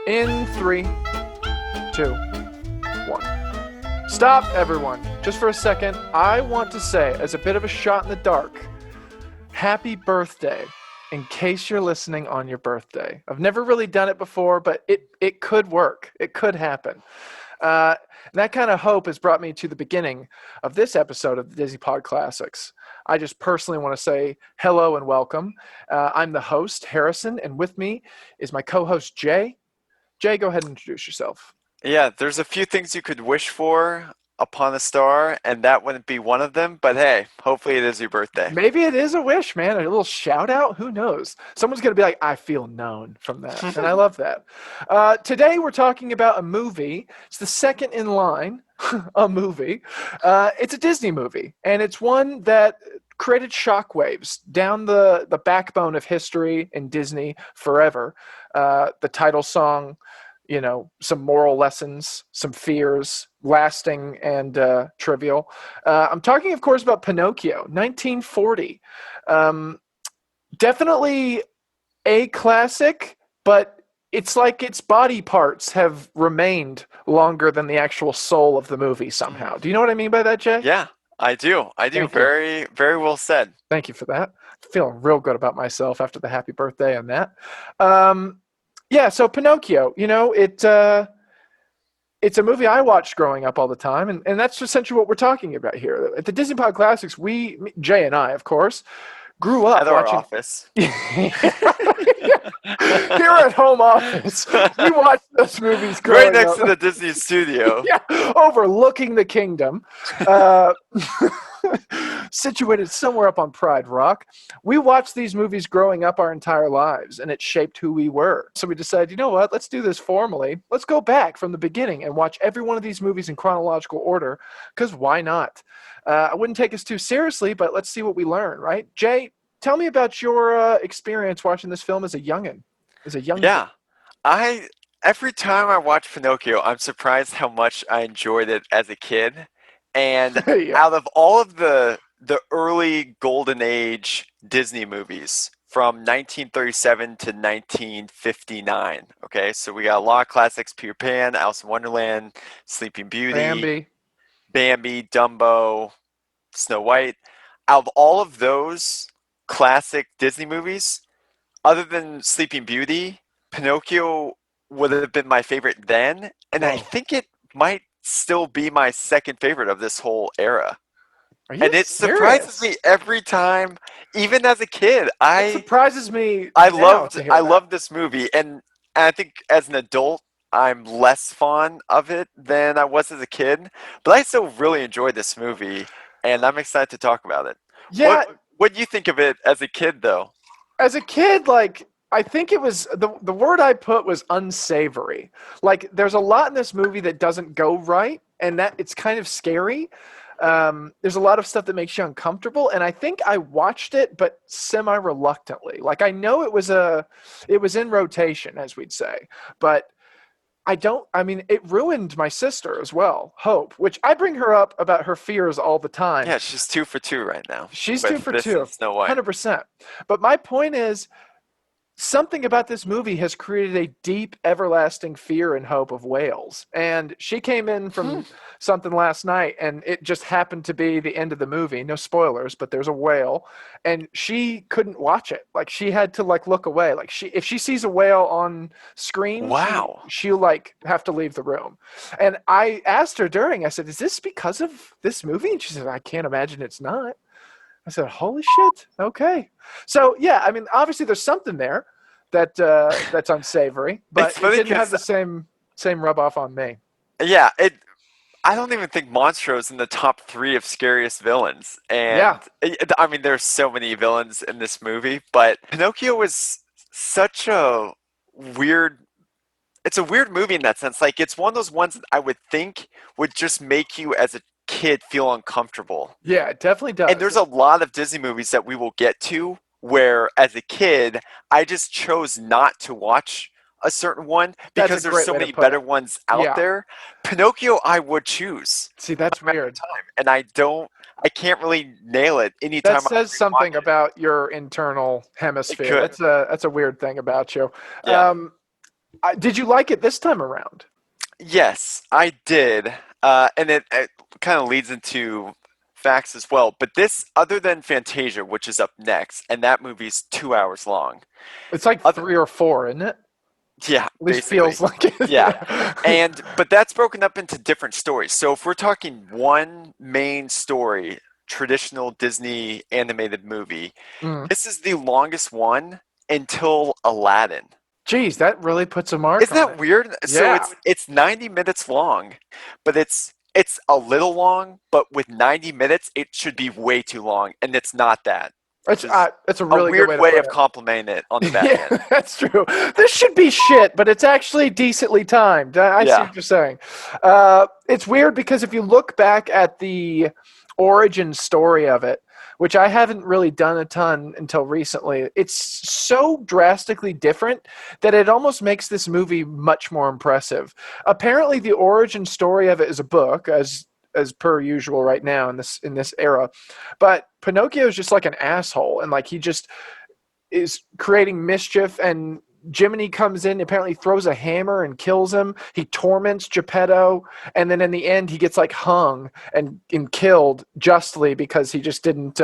In 3, 2, 1. Stop, everyone. Just for a second, I want to say, as a bit of a shot in the dark, happy birthday, in case you're listening on your birthday. I've never really done it before, but it could work. It could happen. That kind of hope has brought me to the beginning of this episode of the Disney Podclassics. I just personally want to say hello and welcome. I'm the host, Harrison, and with me is my co-host, Jay. Jay, go ahead and introduce yourself. Yeah, there's a few things you could wish for upon a star, and that wouldn't be one of them. But hey, hopefully it is your birthday. Maybe it is a wish, man. A little shout out. Who knows? Someone's going to be like, I feel known from that. And I love that. Today we're talking about a movie. It's the second in line, a movie. It's a Disney movie, and it's one that created shockwaves down the backbone of history in Disney forever. The title song, you know, some moral lessons, some fears, lasting and trivial. I'm talking, of course, about Pinocchio, 1940. Definitely a classic, but it's like its body parts have remained longer than the actual soul of the movie somehow. Do you know what I mean by that, Jay? Yeah, I do. Very, very well said. Thank you for that. Feeling real good about myself after the happy birthday and that. Yeah, so Pinocchio, you know, it's a movie I watched growing up all the time, and that's essentially what we're talking about here. At the Disney Podclassics, Jay and I, of course, grew up At our watching... office. Here at home office, we watched those movies growing Right next up. to the Disney studio. Yeah, overlooking the kingdom. Situated somewhere up on Pride Rock. We watched these movies growing up our entire lives, and it shaped who we were. So we decided, you know what, let's do this formally. Let's go back from the beginning and watch every one of these movies in chronological order, because why not? I wouldn't take us too seriously, but let's see what we learn, right? Jay, tell me about your experience watching this film as a youngin'. Yeah, every time I watch Pinocchio, I'm surprised how much I enjoyed it as a kid. And Yeah. out of all of the early golden age Disney movies from 1937 to 1959, okay, so we got a lot of classics: Peter Pan, Alice in Wonderland, Sleeping Beauty, Bambi, Dumbo, Snow White. Out of all of those classic Disney movies, other than Sleeping Beauty, Pinocchio would have been my favorite then, and I think it might still be my second favorite of this whole era. Are you And it surprises me every time, even as a kid. It surprises me. I now to hear that. loved this movie, and I think as an adult I'm less fond of it than I was as a kid, but I still really enjoyed this movie, and I'm excited to talk about it. Yeah. What do you think of it as a kid, though? As a kid, like, I think it was the word I put was unsavory. Like, there's a lot in this movie that doesn't go right, and that it's kind of scary. There's a lot of stuff that makes you uncomfortable, and I think I watched it, but semi-reluctantly. Like, I know it was in rotation, as we'd say, but it ruined my sister as well, Hope, which I bring her up about her fears all the time. Yeah, she's 2 for 2 right now. She's with 2 for this 2, and Snow White. 100%. But my point is, something about this movie has created a deep, everlasting fear and hope of whales. And she came in from something last night, and it just happened to be the end of the movie. No spoilers, but there's a whale, and she couldn't watch it. Like, she had to look away. Like, if she sees a whale on screen, Wow. she'll have to leave the room. And I asked her I said, "Is this because of this movie?" And she said, "I can't imagine it's not." I said, "Holy shit, okay." So, yeah, I mean, obviously there's something there that's unsavory, but It's it funny didn't have 'cause- the same rub-off on me. Yeah, I don't even think Monstro's in the top 3 of scariest villains. And Yeah. I mean, there's so many villains in this movie, but Pinocchio was such a weird. It's a weird movie in that sense. Like, it's one of those ones that I would think would just make you as a kid feel uncomfortable. Yeah, it definitely does. And there's a lot of Disney movies that we will get to where, as a kid, I just chose not to watch a certain one That's because a there's great so way to many put better it. ones out Yeah. there. Pinocchio, I would choose See, that's weird. time, and I can't really nail it anytime. That says I something rewatch it. about your internal hemisphere. could. That's a weird thing about you. Yeah. Did you like it this time around? Yes, I did. And it kind of leads into facts as well. But this, other than Fantasia, which is up next, and that movie's 2 hours long. It's like Other, 3 or 4, isn't it? yeah, At least basically. feels like it. Yeah. Yeah. But that's broken up into different stories. So if we're talking one main story, traditional Disney animated movie, Mm. this is the longest one until Aladdin. Geez, that really puts a mark Isn't on that it. weird? So Yeah. it's 90 minutes long, but it's a little long, but with 90 minutes it should be way too long, and it's not that, which is It's a a really good weird way to way put of it. complimenting it on the back Yeah, end. that's true. This should be shit, but it's actually decently timed. I see Yeah. what you're saying. It's weird because if you look back at the origin story of it, which I haven't really done a ton until recently, it's so drastically different that it almost makes this movie much more impressive. Apparently, the origin story of it is a book, as per usual right now in this era, but Pinocchio is just like an asshole, and like he just is creating mischief, and Jiminy comes in, apparently throws a hammer and kills him. He torments Gepetto, and then in the end he gets like hung and killed justly because he just didn't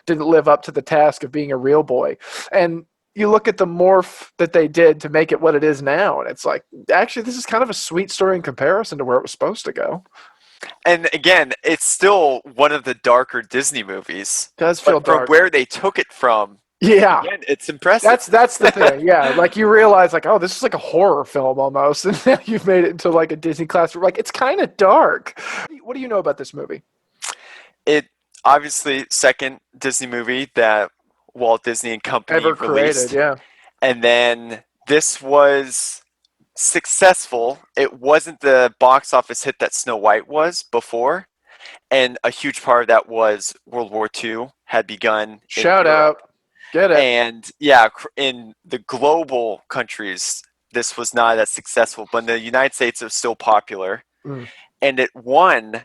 live up to the task of being a real boy. And you look at the morph that they did to make it what it is now, and it's like, actually this is kind of a sweet story in comparison to where it was supposed to go. And again, it's still one of the darker Disney movies, It does feel but from dark. where they took it from, Yeah. again, it's impressive. That's the thing, yeah. Like you realize, like, oh, this is like a horror film almost, and now you've made it into like a Disney classic. Like it's kind of dark. What do you know about this movie? It obviously second Disney movie that Walt Disney and Company Ever created? released. Yeah. And then this was successful. It wasn't the box office hit that Snow White was before, and a huge part of that was World War II had begun in Shout Europe. out. Get it? And yeah, in the global countries, this was not as successful, but in the United States, it was still popular. Mm, And it won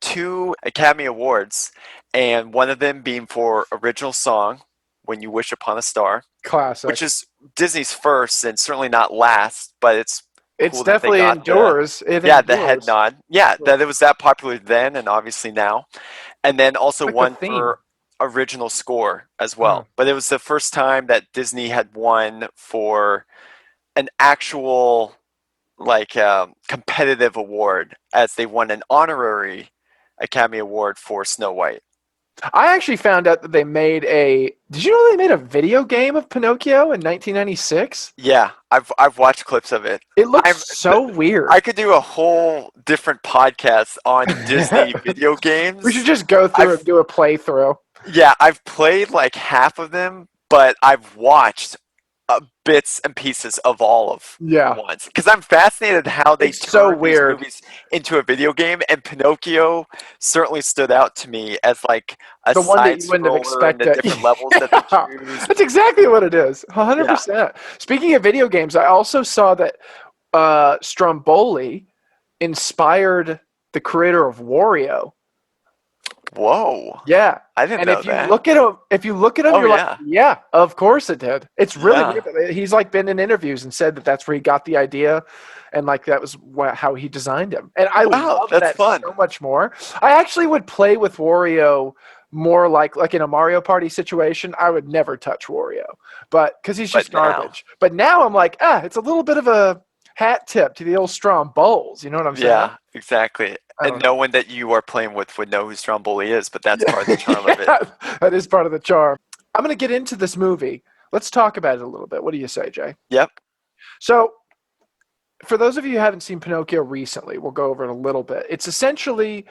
2 Academy Awards, and one of them being for original song, "When You Wish Upon a Star," which classic. is Disney's first and certainly not last, but it's It's cool that they definitely got the endures. It yeah the head endures. nod. Yeah, that it was that popular then and obviously now. And then also Like the one theme. for original score as Mm. well. But it was the first time that Disney had won for an actual competitive award, as they won an honorary Academy Award for Snow White. I actually found out that they made a. Did you know they made a video game of Pinocchio in 1996? Yeah, I've watched clips of it. It looks I'm so weird. I could do a whole different podcast on Disney video We should games. just go through and I've do a playthrough. Yeah, I've played like half of them, but I've watched bits and pieces of all of the Yeah. ones because I'm fascinated how they It's so turn these weird. movies into a video game. And Pinocchio certainly stood out to me as like a The one that side you wouldn't have scroller and the expected. different levels that they Yeah, choose. that's exactly what it is. Yeah. 100%. Speaking of video games, I also saw that Stromboli inspired the creator of Wario. Whoa. Yeah. I didn't And know if you that. look at him, Oh you're like, yeah. yeah, of course it did. It's really Yeah. weird. He's like been in interviews and said that that's where he got the idea, and like that was how he designed him. And I Wow, love that's that fun. so much more. I actually would play with Wario more like in a Mario Party situation. I would never touch Wario, but because he's just But now. garbage. But now I'm like, it's a little bit of a hat tip to the old Strom Bowls. You know what I'm saying? Yeah, exactly. I And don't no one that you are playing with would know who Stromboli is, but that's part of the charm of it. Yeah, that is part of the charm. I'm going to get into this movie. Let's talk about it a little bit. What do you say, Jay? Yep. So, for those of you who haven't seen Pinocchio recently, we'll go over it a little bit. It's essentially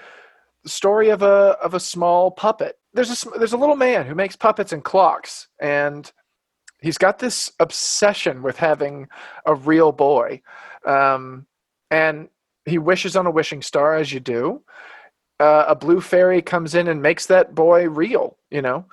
the story of a small puppet. There's a little man who makes puppets and clocks, and he's got this obsession with having a real boy, and he wishes on a wishing star, as you do. A blue fairy comes in and makes that boy real. You know,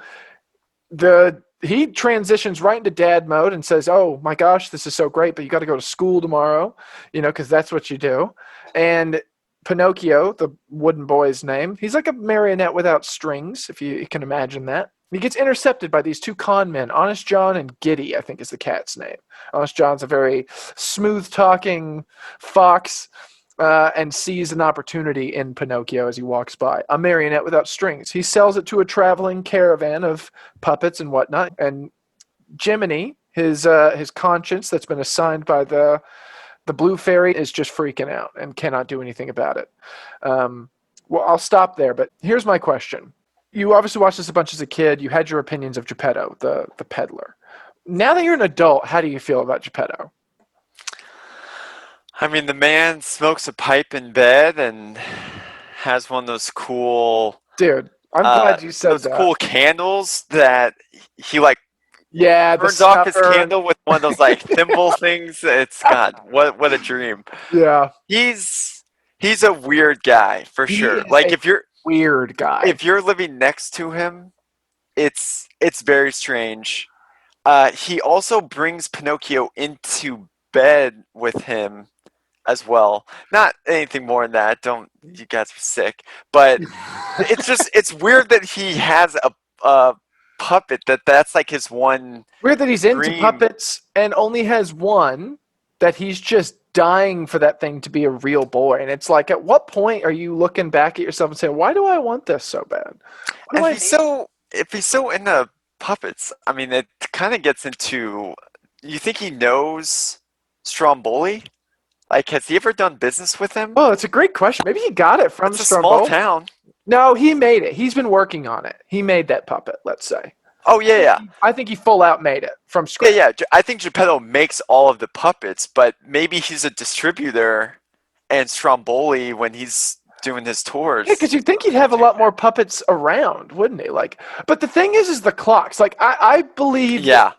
he transitions right into dad mode and says, "Oh my gosh, this is so great, but you got to go to school tomorrow," you know, because that's what you do. And Pinocchio, the wooden boy's name, he's like a marionette without strings, if you can imagine that. He gets intercepted by these two con men, Honest John and Giddy, I think is the cat's name. Honest John's a very smooth-talking fox and sees an opportunity in Pinocchio as he walks by. A marionette without strings. He sells it to a traveling caravan of puppets and whatnot. And Jiminy, his conscience that's been assigned by the blue fairy, is just freaking out and cannot do anything about it. Well, I'll stop there, but here's my question. You obviously watched this a bunch as a kid. You had your opinions of Gepetto, the peddler. Now that you're an adult, how do you feel about Gepetto? I mean, the man smokes a pipe in bed and has one of those cool, Dude, I'm glad you said those that. cool candles that he like Yeah, the burns off his snuffer. candle with one of those like thimble things. It's God, what a dream. Yeah, He's a weird guy for he sure. is Like a weird guy. if you're living next to him, it's very strange. He also brings Pinocchio into bed with him as well. Not anything more than that. Don't you guys be sick. But it's weird that he has a puppet that's like his one Weird that he's into dream. puppets and only has one that he's just dying for that thing to be a real boy. And it's like, at what point are you looking back at yourself and saying, why do I want this so bad? What do I need? If he's so into puppets, I mean it kind of gets into you think he knows Stromboli? Like has he ever done business with him? Oh, it's a great question. Maybe he got it from It's a small Stromboli. town. No, he made it. He's been working on it. He made that puppet, let's say. Oh yeah. I think he full out made it from scratch. Yeah. I think Geppetto makes all of the puppets, but maybe he's a distributor and Stromboli when he's doing his tours. Yeah, because you'd think he'd have a lot more puppets around, wouldn't he? Like, but the thing is the clocks. Like, I believe, Yeah.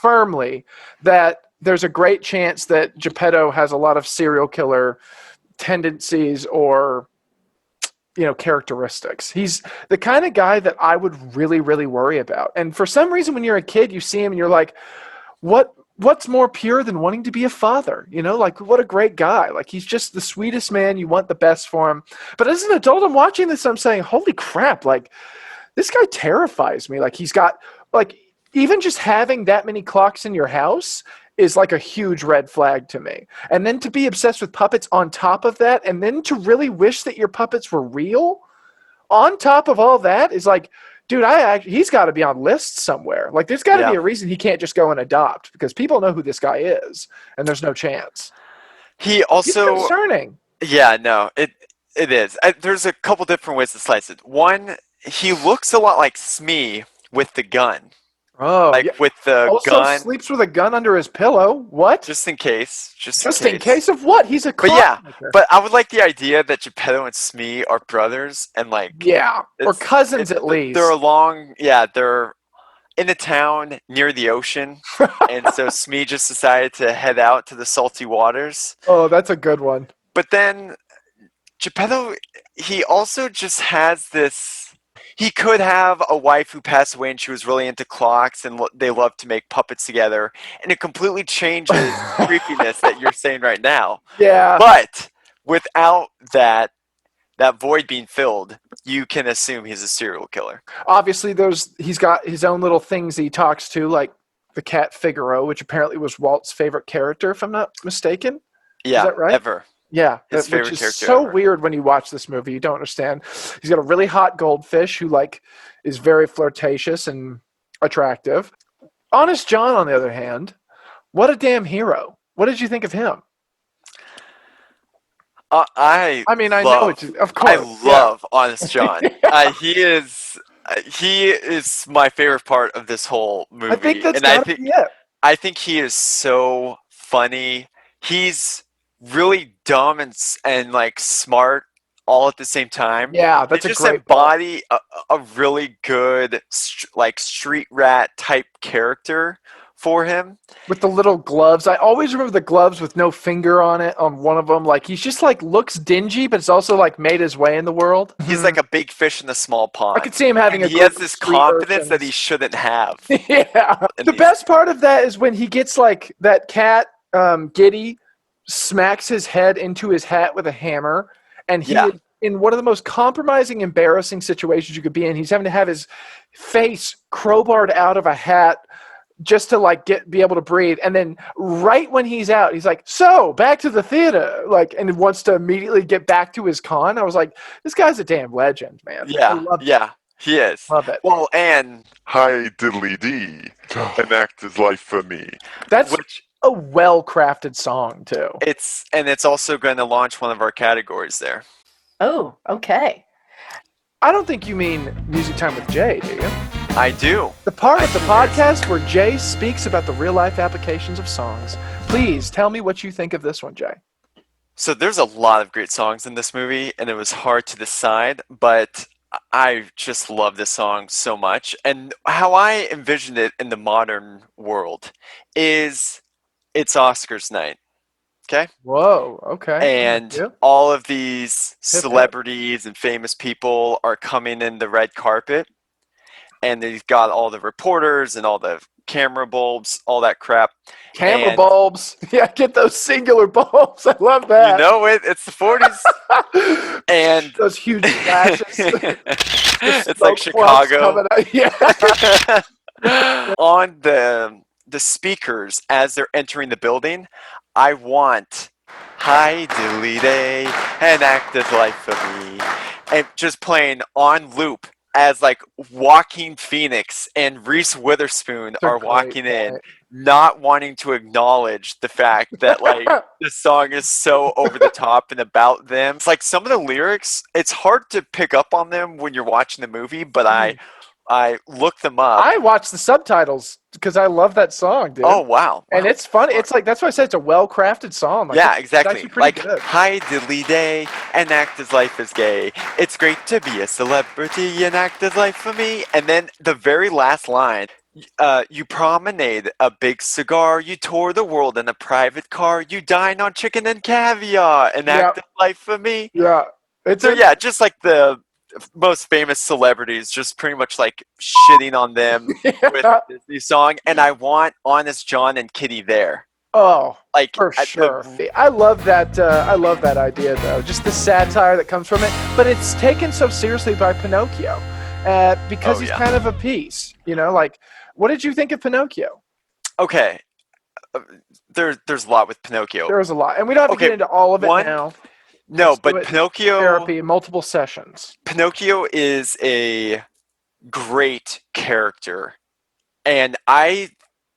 firmly that there's a great chance that Gepetto has a lot of serial killer tendencies or characteristics. He's the kind of guy that I would really, really worry about. And for some reason, when you're a kid, you see him and you're like, what's more pure than wanting to be a father? Like, what a great guy. Like, he's just the sweetest man. You want the best for him. But as an adult, I'm watching this, I'm saying, holy crap, like, this guy terrifies me. Like, he's got, like, even just having that many clocks in your house is like a huge red flag to me. And then to be obsessed with puppets on top of that, and then to really wish that your puppets were real on top of all that is like, dude, he's got to be on lists somewhere. Like, there's got to be a reason he can't just go and adopt, because people know who this guy is, and there's no chance. He also He's concerning. Yeah, no, it is. There's a couple different ways to slice it. One, he looks a lot like Smee with the gun. Oh, Like yeah. with the Also gun, sleeps with a gun under his pillow. What? just in case. Just in case of what? He's a But yeah, clockmaker. but I would like the idea that Geppetto and Smee are brothers and like Yeah, or cousins at least. they're in a town near the ocean, and so Smee just decided to head out to the salty waters. Oh, that's a good one. But then Geppetto, he also just has this. He could have a wife who passed away and she was really into clocks and they loved to make puppets together, and it completely changes the creepiness that you're saying right now. Yeah. But without that void being filled, you can assume he's a serial killer. Obviously, he's got his own little things he talks to, like the cat Figaro, which apparently was Walt's favorite character, if I'm not mistaken. Yeah, Is that right? ever. Yeah, His which favorite is character so ever. weird when you watch this movie. You don't understand. He's got a really hot goldfish who is very flirtatious and attractive. Honest John, on the other hand, what a damn hero. What did you think of him? I know it's of course. I love Honest John. He is my favorite part of this whole movie. I think that's and gotta be it. I think he is so funny. He's really dumb and like smart all at the same time. Yeah, that's They a just great embody a really good like street rat type character for him. With the little gloves. I always remember the gloves with no finger on it on one of them. Like, he's just like looks dingy, but it's also like made his way in the world. He's like a big fish in a small pond. I could see him having And a he group has of this street confidence that urchins. he shouldn't have. Yeah. The best part of that is when he gets like that cat, Giddy, smacks his head into his hat with a hammer, and he in one of the most compromising, embarrassing situations you could be in. He's having to have his face crowbarred out of a hat just to like be able to breathe. And then right when he's out, he's like, so back to the theater, like, and wants to immediately get back to his con. I was like, this guy's a damn legend, man. I Yeah, love it. yeah, he is. Love it. Well, and Hi diddly dee, enact his life for me. That's which a well-crafted song too. it's also going to launch one of our categories there. Oh, okay. I don't think you mean Music Time with Jay, do you? I do. The part of the do. podcast where Jay speaks about the real-life applications of songs. Please tell me what you think of this one, Jay. So there's a lot of great songs in this movie, and it was hard to decide, but I just love this song so much. And how I envisioned it in the modern world is it's Oscars night. Okay? Whoa, okay. And Yeah. all of these hip. celebrities and famous people are coming in the red carpet, and they've got all the reporters and all the camera bulbs, all that crap. Camera And bulbs. Yeah, get those singular bulbs. I love that. you know it, it's the 40s. And those huge flashes. it's like Chicago. Yeah. On the speakers as they're entering the building, I want "Hi Dilly Day" and "Act as Life for Me," and just playing on loop as like Joaquin Phoenix and Reese Witherspoon It's a are great walking in, point. not wanting to acknowledge the fact that like the song is so over the top and about them. It's like some of the lyrics, it's hard to pick up on them when you're watching the movie, but I looked them up. I watched the subtitles because I love that song, dude. Oh wow. And it's funny. It's like that's why I said it's a well-crafted song. Like, Yeah, it's exactly. actually pretty Like, good. "Hi diddly day, and act as life is gay. It's great to be a celebrity and act as life for me." And then the very last line, you promenade a big cigar, you tour the world in a private car, you dine on chicken and caviar and act as life for me. Yeah. It's So yeah, just like the most famous celebrities, just pretty much like shitting on them with a Disney song. And I want Honest John and Kitty there. Oh, Like for at sure. the- I love that. I love that idea, though. Just the satire that comes from it, but it's taken so seriously by Pinocchio because Oh, he's yeah. kind of a piece. You know, like what did you think of Pinocchio? Okay. There's a lot with Pinocchio. There was a lot, and we don't have to Okay, get into all of it one- now. No, Let's do but it. Pinocchio Therapy, multiple sessions. Pinocchio is a great character. And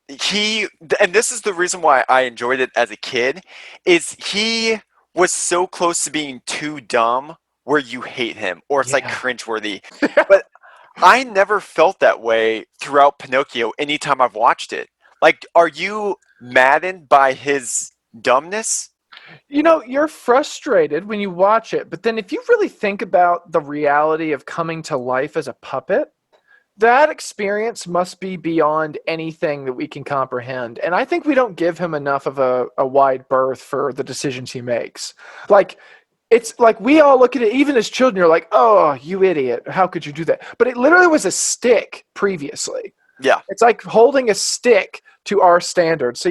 this is the reason why I enjoyed it as a kid, is he was so close to being too dumb where you hate him or it's like Yeah. cringeworthy. But I never felt that way throughout Pinocchio anytime I've watched it. Like, are you maddened by his dumbness? You know, you're frustrated when you watch it, but then if you really think about the reality of coming to life as a puppet, that experience must be beyond anything that we can comprehend. And I think we don't give him enough of a wide berth for the decisions he makes. Like, it's like we all look at it, even as children, you're like, oh, you idiot. How could you do that? But it literally was a stick previously. Yeah. It's like holding a stick to our standards. So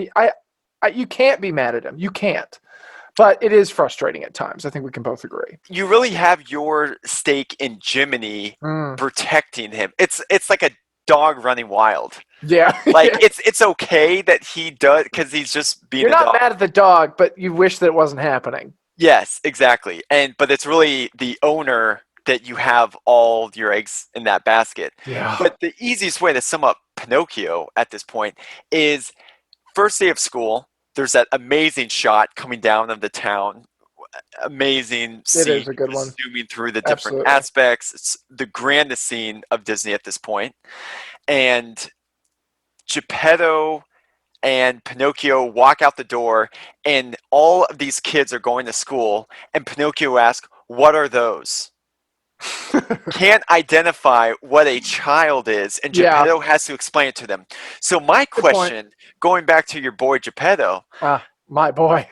you can't be mad at him. You can't. But it is frustrating at times. I think we can both agree. You really have your stake in Jiminy protecting him. It's like a dog running wild. Yeah. Like it's okay that he does because he's just being You're a not dog. mad at the dog, but you wish that it wasn't happening. Yes, exactly. But it's really the owner that you have all your eggs in that basket. Yeah. But the easiest way to sum up Pinocchio at this point is first day of school. There's that amazing shot coming down of the town. Amazing scene. is a good one. Zooming through the different Absolutely. aspects. It's the grandest scene of Disney at this point. And Gepetto and Pinocchio walk out the door, and all of these kids are going to school. And Pinocchio asks, "What are those?" Can't identify what a child is, and Yeah. Gepetto has to explain it to them. So my point. question, going back to your boy Gepetto, My boy.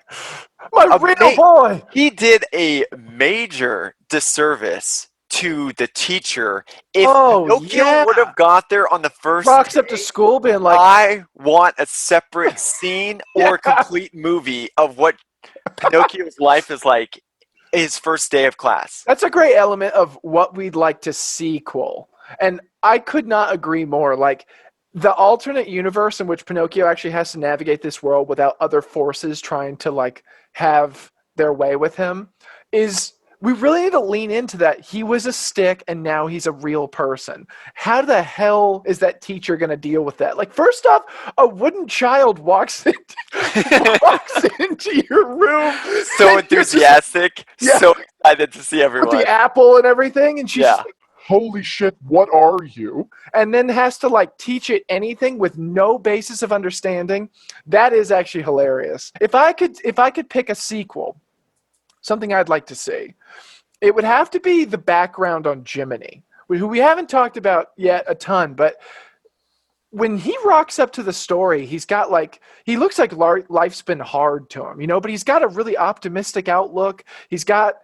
My A real ma- boy. he did a major disservice to the teacher. If Oh, Pinocchio yeah. would have got there on the first Rocks up to day, school being like, I want a separate scene or a complete movie of what Pinocchio's life is like his first day of class. That's a great element of what we'd like to sequel. And I could not agree more. Like, the alternate universe in which Pinocchio actually has to navigate this world without other forces trying to, like, have their way with him is... We really need to lean into that. He was a stick, and now he's a real person. How the hell is that teacher going to deal with that? Like, first off, a wooden child walks into your room. So enthusiastic, Yeah. so excited to see With everyone. the apple and everything, and she's just like, Holy shit, what are you? and then has to, like, teach it anything with no basis of understanding. That is actually hilarious. If I could pick a sequel, something I'd like to see, it would have to be the background on Jiminy, who we haven't talked about yet a ton, but when he rocks up to the story, he's got, like, he looks like life's been hard to him, but he's got a really optimistic outlook. He's got,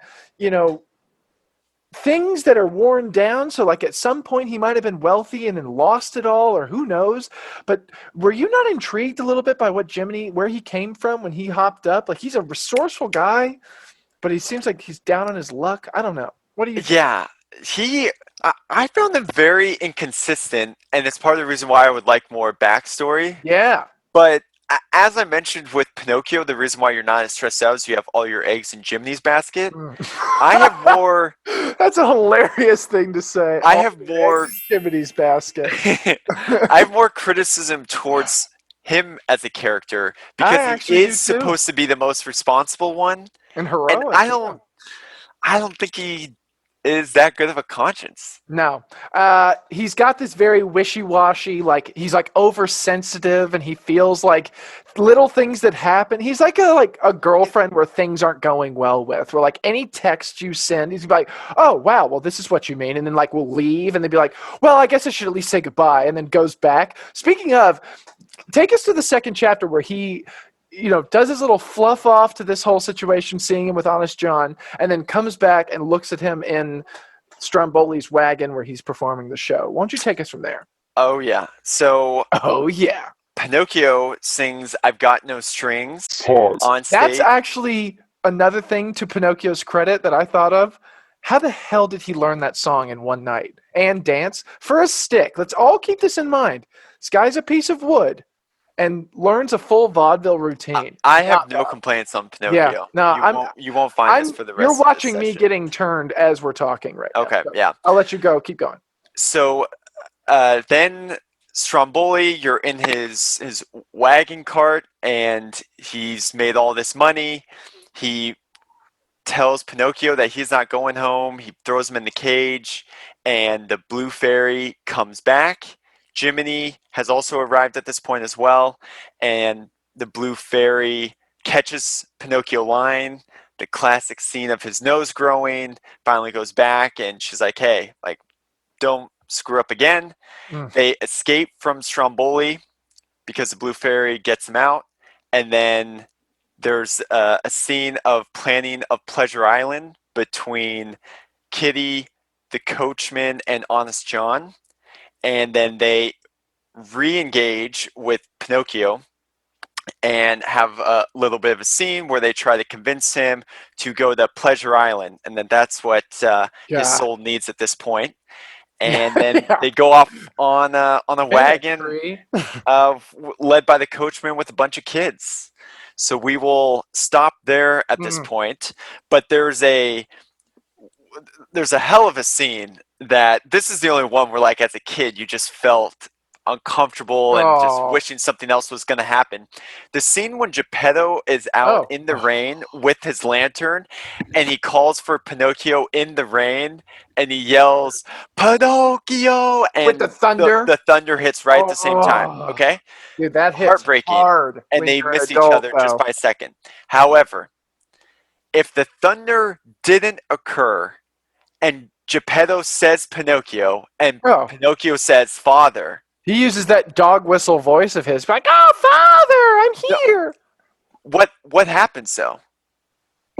things that are worn down. So, like, at some point he might have been wealthy and then lost it all, or who knows. But were you not intrigued a little bit by what Jiminy, where he came from when he hopped up? Like, he's a resourceful guy, but he seems like he's down on his luck. I don't know. What do you think? Yeah, I found him very inconsistent, and it's part of the reason why I would like more backstory. Yeah. But as I mentioned with Pinocchio, the reason why you're not as stressed out is you have all your eggs in Jiminy's basket. I have more. That's a hilarious thing to say. I have more. Jiminy's basket. I have more criticism towards him as a character because he actually is do too. supposed to be the most responsible one, And heroic. and I don't think he is that good of a conscience. No. He's got this very wishy-washy, like, he's, like, oversensitive, and he feels like little things that happen. He's like a girlfriend where things aren't going well with, where, like, any text you send, he's like, oh, wow, well, this is what you mean, and then, like, we'll leave, and then be like, well, I guess I should at least say goodbye, and then goes back. Speaking of, take us to the second chapter where he... does his little fluff off to this whole situation, seeing him with Honest John, and then comes back and looks at him in Stromboli's wagon where he's performing the show. Why don't you take us from there? Oh yeah. So Oh, yeah. Pinocchio sings "I've Got No Strings" Pause. on stage. That's actually another thing to Pinocchio's credit that I thought of. How the hell did he learn that song in one night? And dance? For a stick. Let's all keep this in mind. This guy's a piece of wood. And learns a full vaudeville routine. I have no complaints on Pinocchio. Yeah, no, you won't find this for the rest You're of the watching me session. getting turned as we're talking right now. Okay, So yeah. I'll let you go. Keep going. So then Stromboli, you're in his wagon cart, and he's made all this money. He tells Pinocchio that he's not going home. He throws him in the cage, and the blue fairy comes back. Jiminy has also arrived at this point as well, and the blue fairy catches Pinocchio lying. The classic scene of his nose growing finally goes back, and she's like, hey, like, don't screw up again. They escape from Stromboli because the blue fairy gets them out, and then there's a scene of planning of Pleasure Island between Kitty, the coachman, and Honest John. And then they re-engage with Pinocchio and have a little bit of a scene where they try to convince him to go to Pleasure Island. And then that's what his soul needs at this point. And then they go off on a wagon led by the coachman with a bunch of kids. So we will stop there at this point. But there's a hell of a scene that this is the only one where, like, as a kid, you just felt uncomfortable and just wishing something else was going to happen. The scene when Gepetto is out in the rain with his lantern, and he calls for Pinocchio in the rain, and he yells, Pinocchio! And with the thunder? The thunder hits right at the same time, okay? Dude, that hits heartbreaking, hard. and they miss each other just by a second. However, if the thunder didn't occur, and Gepetto says Pinocchio, and Pinocchio says father. He uses that dog whistle voice of his, like, oh, father, I'm here. What happens, though?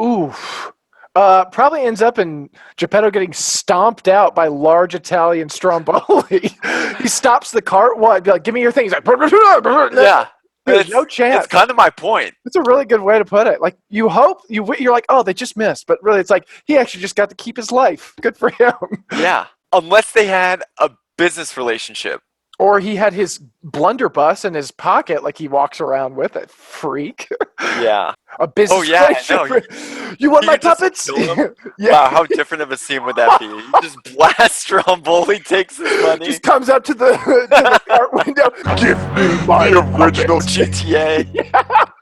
Oof. Probably ends up in Gepetto getting stomped out by large Italian Stromboli. He stops the cart. What? Like, give me your things. Like, yeah. There's no chance. It's kind of my point. It's a really good way to put it. Like, you hope, you're like, oh, they just missed. But really, it's like, he actually just got to keep his life. Good for him. Yeah. Unless they had a business relationship. Or he had his blunderbuss in his pocket, like he walks around with it. Freak. Yeah. A business Oh, yeah, relationship. You want You my just puppets? kill him? Yeah. Wow, how different of a scene would that be? You just blast Stromboli, takes his money. Just comes up to the cart window. Give me my The original GTA.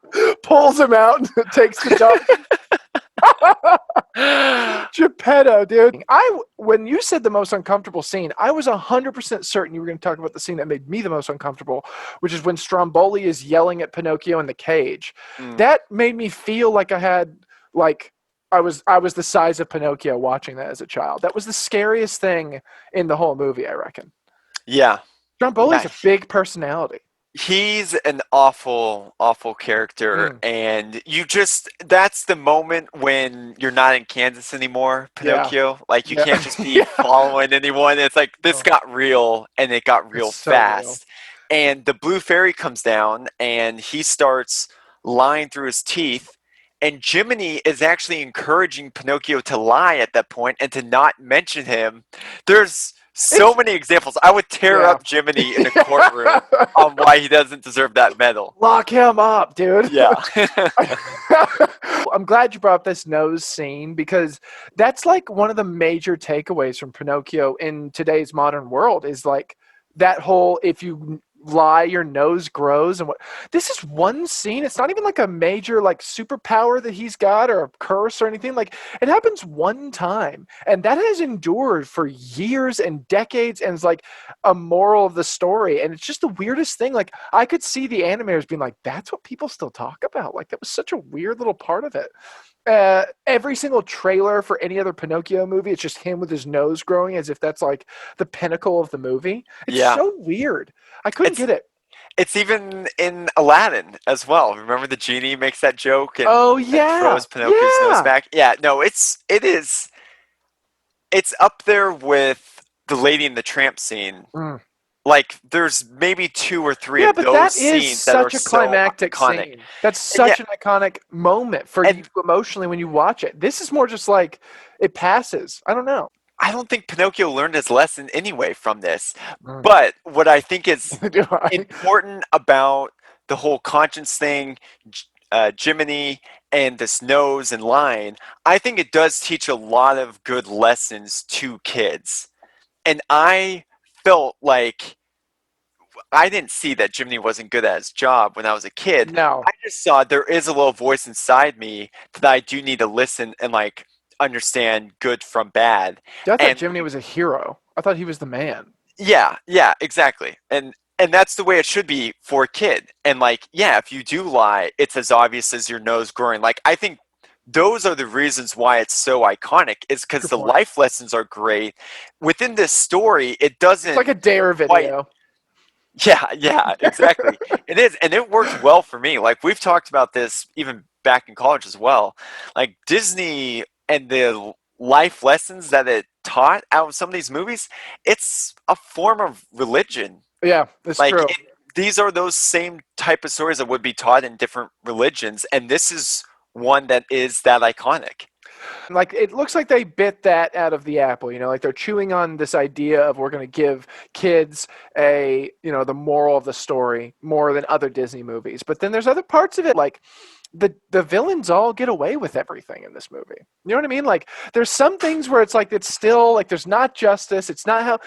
Pulls him out and takes the dog. Gepetto, dude. When you said the most uncomfortable scene, I was 100% certain you were going to talk about the scene that made me the most uncomfortable, which is when Stromboli is yelling at Pinocchio in the cage. That made me feel like I was the size of Pinocchio watching that as a child. That was the scariest thing in the whole movie, I reckon. Yeah. Stromboli's a big personality. He's an awful, awful character, and that's the moment when you're not in Kansas anymore, Pinocchio. Like, you can't just be following anyone. It's like, this got real, and it got real fast. And the blue fairy comes down, and he starts lying through his teeth, and Jiminy is actually encouraging Pinocchio to lie at that point and to not mention him. There's so many examples. I would tear up Jiminy in a courtroom on why he doesn't deserve that medal. Lock him up, dude. Yeah. I'm glad you brought up this nose scene, because that's like one of the major takeaways from Pinocchio in today's modern world, is like that whole, if you lie, your nose grows. And this is one scene. It's not even like a major like superpower that he's got, or a curse or anything. Like, it happens one time, and that has endured for years and decades, and it's like a moral of the story. And it's just the weirdest thing. Like, I could see the animators being like, that's what people still talk about. Like, that was such a weird little part of it. Every single trailer for any other Pinocchio movie, it's just him with his nose growing, as if that's like the pinnacle of the movie. It's so weird. I couldn't get it. It's even in Aladdin as well. Remember the genie makes that joke and, and throws Pinocchio's nose back? Yeah, no, it's up there with the Lady and the Tramp scene. Like, there's maybe 2 or 3 of those scenes that are so iconic. That is such a climactic scene. That's such an iconic moment for you emotionally when you watch it. This is more just like, it passes. I don't know. I don't think Pinocchio learned his lesson anyway from this. But what I think is important about the whole conscience thing, Jiminy, and this nose and line, I think it does teach a lot of good lessons to kids. And I felt like I didn't see that Jiminy wasn't good at his job when I was a kid. No. I just saw there is a little voice inside me that I do need to listen and like understand good from bad. I thought Jiminy was a hero. I thought he was the man. Yeah, exactly. And that's the way it should be for a kid. And like, yeah, if you do lie, it's as obvious as your nose growing. Like, I think those are the reasons why it's so iconic, is because the life lessons are great. Within this story, it doesn't... It's like a Dare video. Yeah, exactly. It is, and it works well for me. Like, we've talked about this even back in college as well. Like, Disney and the life lessons that it taught out of some of these movies, it's a form of religion. Yeah, that's true. These are those same type of stories that would be taught in different religions, and this is one that is that iconic. Like, it looks like they bit that out of the apple, like they're chewing on this idea of, we're going to give kids the moral of the story more than other Disney movies. But then there's other parts of it, like the villains all get away with everything in this movie. You know what I mean? Like, there's some things where it's like, it's still like, there's not justice. It's not how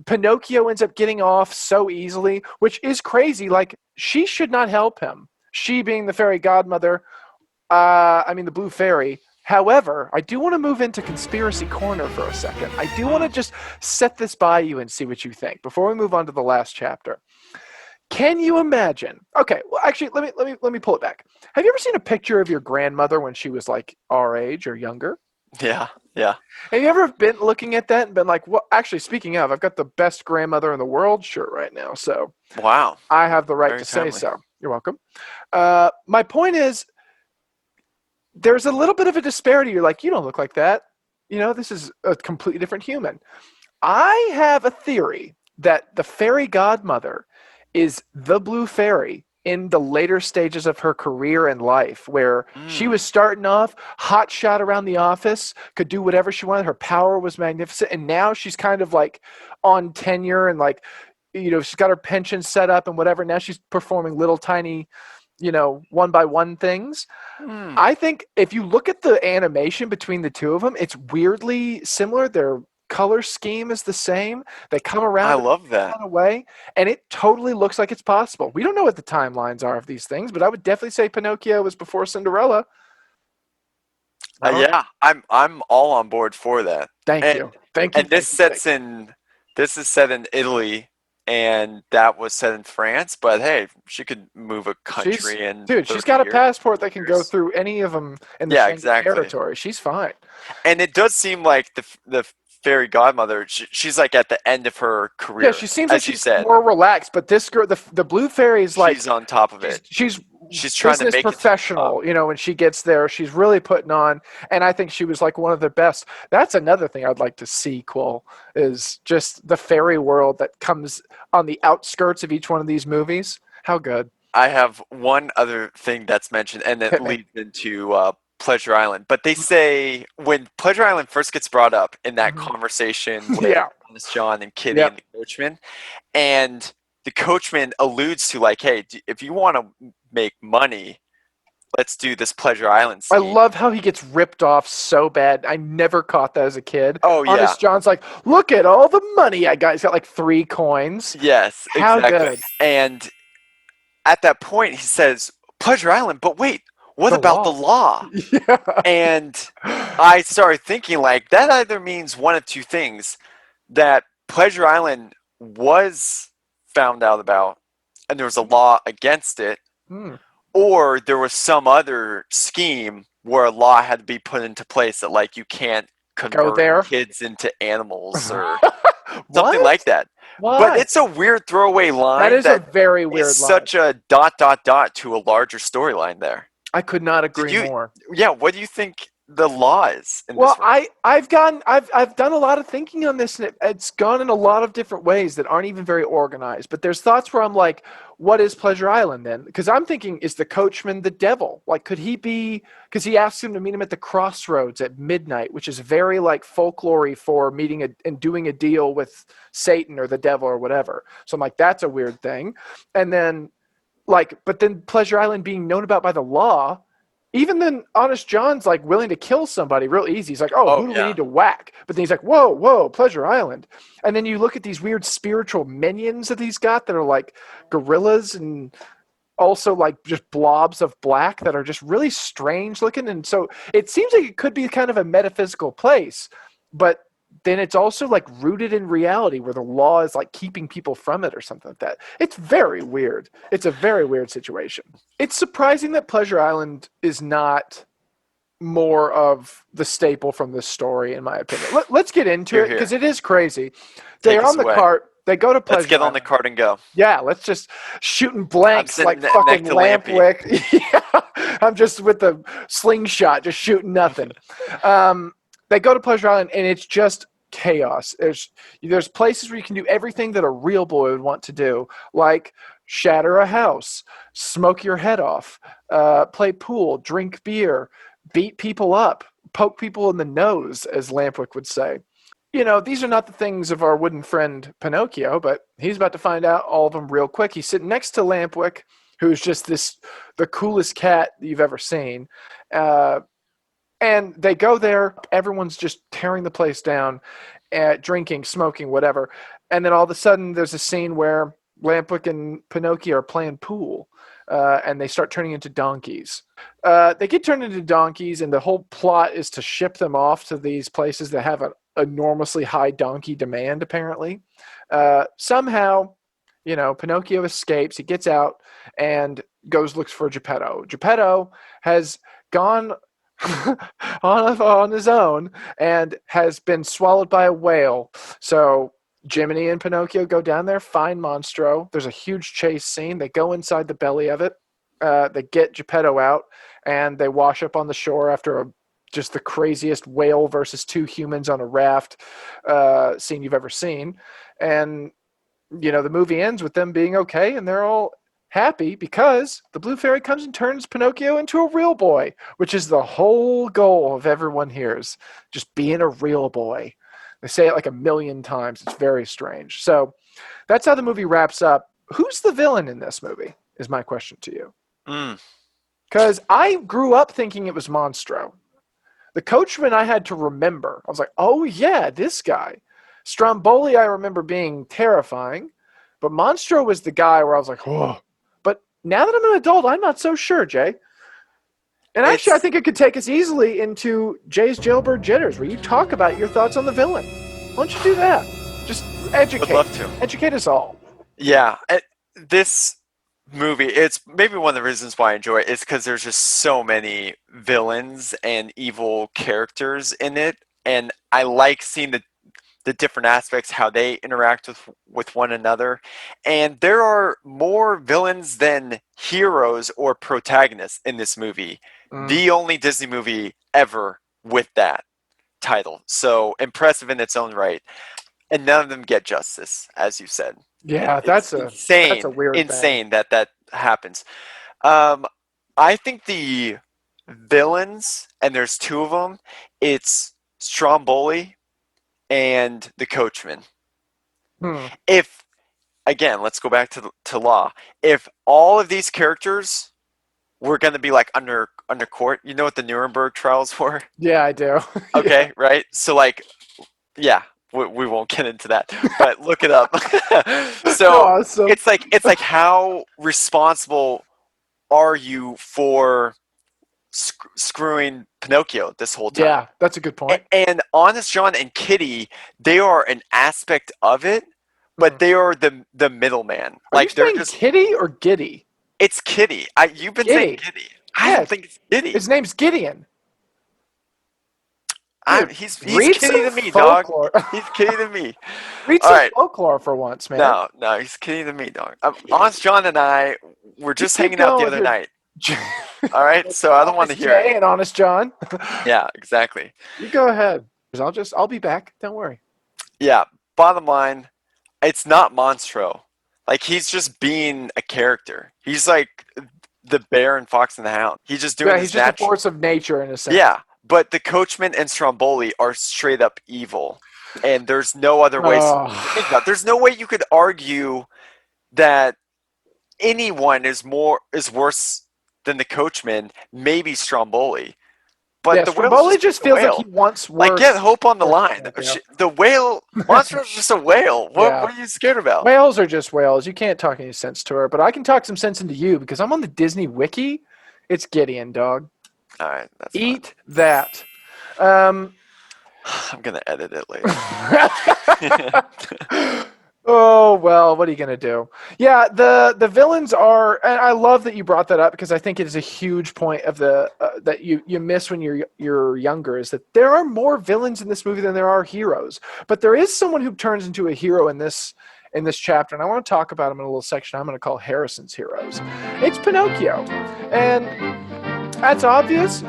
Pinocchio ends up getting off so easily, which is crazy. Like, she should not help him. She being the fairy godmother, the blue fairy. However, I do want to move into Conspiracy Corner for a second. I do want to just set this by you and see what you think before we move on to the last chapter. Can you imagine? Okay, well, actually, let me pull it back. Have you ever seen a picture of your grandmother when she was like our age or younger? Yeah. Have you ever been looking at that and been like, well, actually, speaking of, I've got the best grandmother in the world shirt right now, so wow, I have the right very to timely. say so. You're welcome. My point is, there's a little bit of a disparity. You're like, you don't look like that. This is a completely different human. I have a theory that the fairy godmother is the blue fairy in the later stages of her career and life, where she was starting off hot shot around the office, could do whatever she wanted. Her power was magnificent. And now she's kind of like on tenure and like, she's got her pension set up and whatever. Now she's performing little tiny, one by one things. I think if you look at the animation between the two of them, it's weirdly similar. Their color scheme is the same. They come around. I love that. In a way, and it totally looks like it's possible. We don't know what the timelines are of these things, but I would definitely say Pinocchio was before Cinderella. Yeah, I'm all on board for that. Thank you. And this is set in Italy, and that was set in France. But hey, she could move a country she's got a passport that can go through any of them in the Schengen territory. She's fine. And it does seem like the fairy godmother, she's like at the end of her career. Yeah, she seems like she's more relaxed. But this girl, the blue fairy is like she's on top of it. She's trying to make professional. When she gets there, she's really putting on. And I think she was like one of the best. That's another thing I'd like to sequel is just the fairy world that comes on the outskirts of each one of these movies. How good. I have one other thing that's mentioned, and it leads into Pleasure Island. But they say when Pleasure Island first gets brought up in that conversation with Honest John and Kitty and the coachman, and the coachman alludes to like, hey, if you want to make money, let's do this Pleasure Island scene. I love how he gets ripped off so bad. I never caught that as a kid. Oh, yeah. Honest John's like, look at all the money I got. He's got like 3 coins. Yes, how exactly. Good. And at that point, he says, Pleasure Island, but wait, what about the law? Yeah. And I started thinking like that either means one of two things, that Pleasure Island was found out about and there was a law against it, or there was some other scheme where a law had to be put into place that like you can't convert kids into animals or something like that. What? But it's a weird throwaway line. That is a very weird line. Such a ... to a larger storyline there. I could not agree more. Yeah, what do you think the law is in well, this I've done a lot of thinking on this, and it's gone in a lot of different ways that aren't even very organized. But there's thoughts where I'm like, what is Pleasure Island then? Because I'm thinking, is the coachman the devil? Like, could he be? Because he asks him to meet him at the crossroads at midnight, which is very like folklore for meeting and doing a deal with Satan or the devil or whatever. So I'm like, that's a weird thing. And then but then Pleasure Island being known about by the law. Even then, Honest John's like willing to kill somebody real easy. He's like, who do we need to whack? But then he's like, whoa, Pleasure Island. And then you look at these weird spiritual minions that he's got that are like gorillas and also like just blobs of black that are just really strange looking. And so it seems like it could be kind of a metaphysical place, but then it's also like rooted in reality where the law is like keeping people from it or something like that. It's very weird. It's a very weird situation. It's surprising that Pleasure Island is not more of the staple from this story, in my opinion. Let's get into it because it is crazy. They're on the cart. They go to Pleasure Let's get Island. on the cart and go. Yeah, let's just shooting blanks like fucking Lampwick. Yeah, I'm just with the slingshot, just shooting nothing. They go to Pleasure Island, and it's just chaos. There's places where you can do everything that a real boy would want to do, like shatter a house, smoke your head off, play pool, drink beer, beat people up, poke people in the nose, as Lampwick would say. These are not the things of our wooden friend Pinocchio, but he's about to find out all of them real quick. He's sitting next to Lampwick, who's just the coolest cat you've ever seen. And they go there. Everyone's just tearing the place down, drinking, smoking, whatever. And then all of a sudden, there's a scene where Lampwick and Pinocchio are playing pool, and they start turning into donkeys. They get turned into donkeys, and the whole plot is to ship them off to these places that have an enormously high donkey demand, apparently. Somehow, Pinocchio escapes. He gets out and looks for Gepetto. Gepetto has gone on his own and has been swallowed by a whale. So Jiminy and Pinocchio go down there, find Monstro. There's a huge chase scene. They go inside the belly of it. They get Gepetto out, and they wash up on the shore after just the craziest whale versus 2 humans on a raft scene you've ever seen. And the movie ends with them being okay, and they're all Happy because the blue fairy comes and turns Pinocchio into a real boy, which is the whole goal of everyone here's just being a real boy. They say it like a million times. It's very strange. So that's how the movie wraps up. Who's the villain in this movie is my question to you. Mm. Because I grew up thinking it was Monstro. The coachman I had to remember. I was like, oh yeah, this guy. Stromboli I remember being terrifying. But Monstro was the guy where I was like, whoa. But now that I'm an adult, I'm not so sure, Jay. And actually, I think it could take us easily into Jay's Jailbird Jitters, where you talk about your thoughts on the villain. Why don't you do that? Just educate. Would love to. Educate us all. Yeah, this movie, it's maybe one of the reasons why I enjoy it is because there's just so many villains and evil characters in it, and I like seeing the different aspects, how they interact with one another. And there are more villains than heroes or protagonists in this movie. The only Disney movie ever with that title. So impressive in its own right. And none of them get justice, as you said. Yeah, It's insane. that's a weird insane thing. that happens. I think the villains, and there's two of them, it's Stromboli and the coachman. If, again, let's go back to law. If all of these characters were going to be like under court, you know what the Nuremberg trials were? Yeah, I do. Okay, Yeah. right? So like, yeah, we won't get into that, but look it up. So Awesome. it's like how responsible are you for screwing Pinocchio this whole time? Yeah, that's a good point. And Honest John and Kitty, they are an aspect of it, but they are the middleman. Are you saying Kitty or Giddy? It's Kitty. You've been saying Kitty. I don't think it's Kitty. His name's Gideon. He's read Kitty to some me, folklore. dog. He's Kitty to me. Read All some right. folklore for once, man. No, he's Kitty to me, dog. Honest John and I were just keep hanging out the going other with night. All right, so I don't want to Honest hear Jay it. and Honest John. Yeah, exactly. You go ahead. I'll be back. Don't worry. Yeah, bottom line, it's not Monstro. Like, he's just being a character. He's like the bear and Fox and the Hound. He's just doing He's just a force of nature in a sense. Yeah, but the coachman and Stromboli are straight up evil. And there's no other way. There's no way you could argue that anyone is worse than the coachman, maybe Stromboli. But yeah, the Stromboli just feels like he wants worse. Like, get hope on the line. Yeah. The whale, Monstro's just a whale. What are you scared about? Whales are just whales. You can't talk any sense to her. But I can talk some sense into you because I'm on the Disney Wiki. It's Gideon, dog. All right. That's Eat that. I'm going to edit it later. Oh, well, what are you going to do? Yeah, the villains are, and I love that you brought that up because I think it is a huge point of the that you miss when you're younger, is that there are more villains in this movie than there are heroes. But there is someone who turns into a hero in this chapter, and I want to talk about him in a little section I'm going to call Harrison's Heroes. It's Pinocchio. And that's obvious.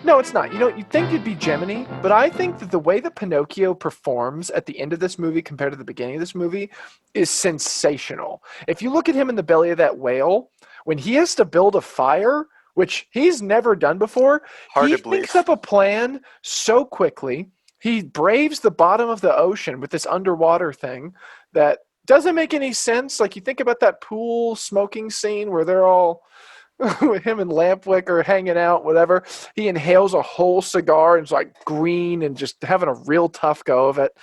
No, it's not. You'd think it'd be Gemini, but I think that the way that Pinocchio performs at the end of this movie compared to the beginning of this movie is sensational. If you look at him in the belly of that whale, when he has to build a fire, which he's never done before, he thinks up a plan so quickly. He braves the bottom of the ocean with this underwater thing that doesn't make any sense. Like, you think about that pool smoking scene where they're all with him and Lampwick are hanging out, whatever. He inhales a whole cigar and is like green and just having a real tough go of it,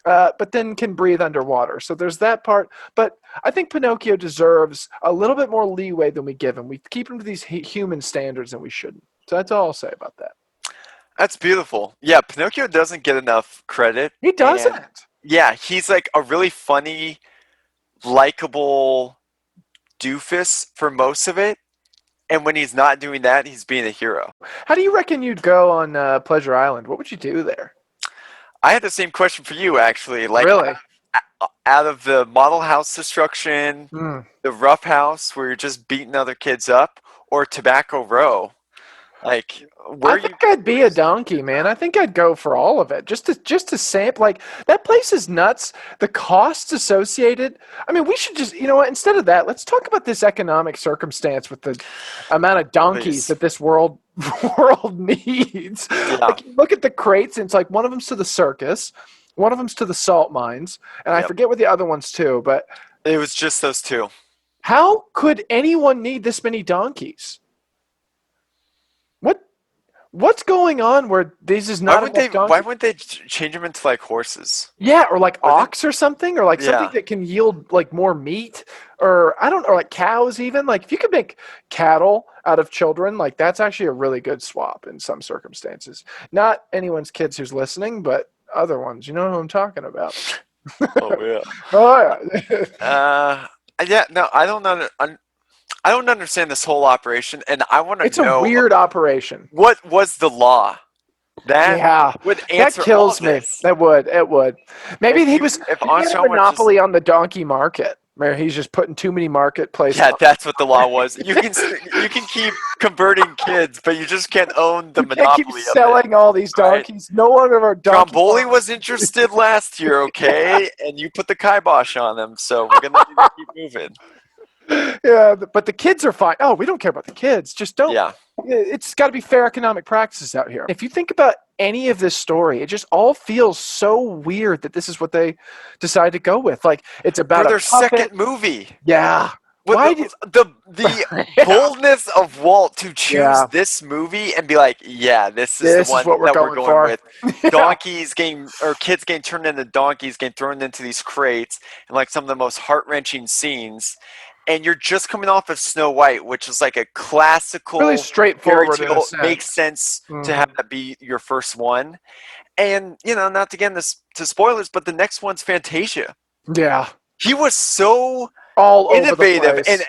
but then can breathe underwater. So there's that part. But I think Pinocchio deserves a little bit more leeway than we give him. We keep him to these human standards and we shouldn't. So that's all I'll say about that. That's beautiful. Yeah, Pinocchio doesn't get enough credit. He doesn't. Yeah, he's like a really funny, likable doofus for most of it. And when he's not doing that, he's being a hero. How do you reckon you'd go on Pleasure Island? What would you do there? I had the same question for you, actually. Like, really? Out of the model house destruction, the rough house where you're just beating other kids up, or Tobacco Row? Like, where I are you? think I'd be a donkey, man. I think I'd go for all of it, just to sample. Like that place is nuts. The costs associated. I mean, we should just, you know what? Instead of that, let's talk about this economic circumstance with the amount of donkeys Please. that this world needs. Yeah. Like, you look at the crates, and it's like one of them's to the circus, one of them's to the salt mines, and I Yep. forget what the other one's to. But It was just those two. how could anyone need this many donkeys? What's going on where this is not enough donkeys? Why wouldn't they change them into like horses? Yeah, or like Or they- ox or something, or like something Yeah. that can yield like more meat, or I don't know, like cows even. Like if you could make cattle out of children, like that's actually a really good swap in some circumstances. Not anyone's kids who's listening, but other ones. You know who I'm talking about. Oh yeah. Oh yeah. Yeah. No, I don't understand this whole operation, and I want to It's a know weird operation. what was the law. That Yeah. would That answer kills all me. this. It would. Maybe If he you- was if he had a Armstrong would monopoly on the donkey market, where he's just putting too many marketplaces. Yeah, that's what the law was. You can keep converting kids, but you just can't own the you can't monopoly keep of it. selling all these Right. donkeys. No one of our donkey Stromboli farms- was interested last year, okay? And you put the kibosh on him, so we're gonna need to keep moving. Yeah, but the kids are fine. Oh, we don't care about the kids. Just don't. Yeah. It's got to be fair economic practices out here. If you think about any of this story, it just all feels so weird that this is what they decide to go with. Like it's about For a their puppet. second movie. Yeah. With Why the Yeah. boldness of Walt to choose Yeah. this movie and be like, yeah, this is This the is one what we're that we're going going for. with. Donkeys getting, or kids getting turned into donkeys, getting thrown into these crates, and like some of the most heart-wrenching scenes. And you're just coming off of Snow White, which is like a classical Really straightforward in a fairy tale. sense. Makes sense Mhm. to have that be your first one. And not to get into spoilers, but the next one's Fantasia. Yeah. He was so All over the innovative, place.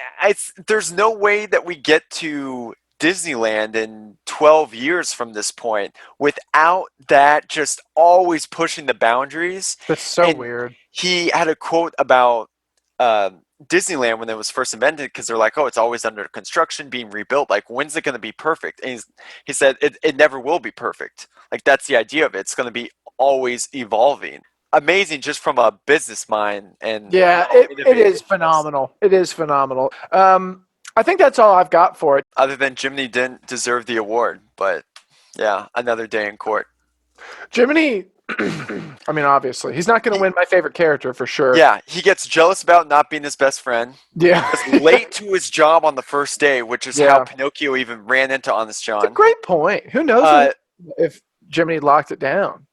and there's no way that we get to Disneyland in 12 years from this point without that just always pushing the boundaries. That's so and weird. He had a quote about Disneyland when it was first invented, because they're like, oh, it's always under construction, being rebuilt, like when's it going to be perfect? And he said it never will be perfect. Like that's the idea of it. It's going to be always evolving. Amazing, just from a business mind. And Yeah, how it innovative is phenomenal. It is phenomenal. I think that's all I've got for it. Other than Jiminy didn't deserve the award, but yeah, another day in court. Jiminy, I mean, obviously, he's not going to win my favorite character for sure. Yeah, he gets jealous about not being his best friend. Yeah. He's late to his job on the first day, which is Yeah. how Pinocchio even ran into Honest It's a John. great point. Who knows if Jiminy locked it down?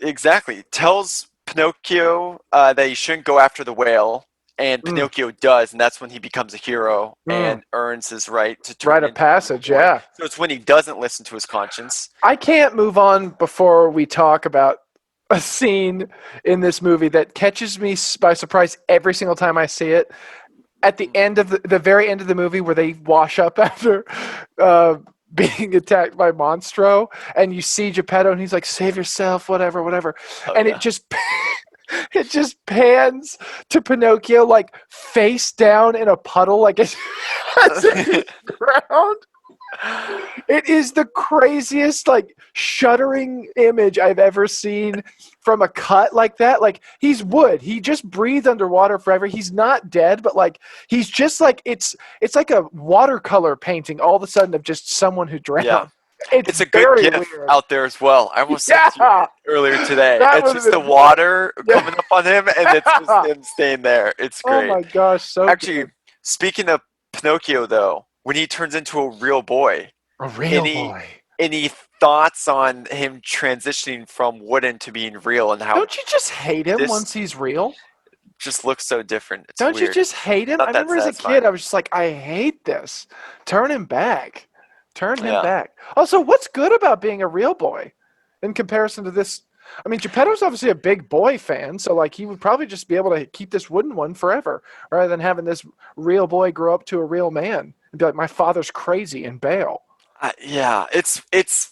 Exactly. Tells Pinocchio that he shouldn't go after the whale, and Pinocchio does, and that's when he becomes a hero and earns his right to turn Rite of into passage, a unicorn. yeah. So it's when he doesn't listen to his conscience. I can't move on before we talk about a scene in this movie that catches me by surprise every single time I see it. At the end of the very end of the movie, where they wash up after being attacked by Monstro, and you see Gepetto, and he's like, "Save yourself, whatever." Oh, And yeah. it just pans to Pinocchio, like face down in a puddle, like it's in the ground. It is the craziest, like, shuddering image I've ever seen from a cut like that. Like, he's wood. He just breathed underwater forever. He's not dead, but like he's just like it's like a watercolor painting all of a sudden of just someone who drowned. Yeah. It's It's a very good GIF weird. out there as well. I almost sent you Yeah. it earlier today. That It's would've just the been- water Yeah. coming up on him, and it's just him staying there. It's Oh great. my gosh, so Actually, good. speaking of Pinocchio, though, when he turns into a real boy, A real any- boy. any thoughts on him transitioning from wooden to being real, and how Don't you just hate him this- once he's real? it just looks so different? It's Don't weird. you just hate him? Not I that remember as a satisfying. kid, I was just like, I hate this. Turn him back. Turn him Yeah. back. Also, what's good about being a real boy in comparison to this? I mean, Geppetto's obviously a big boy fan, so like he would probably just be able to keep this wooden one forever, rather than having this real boy grow up to a real man and be like, my father's crazy and bail. Yeah, it's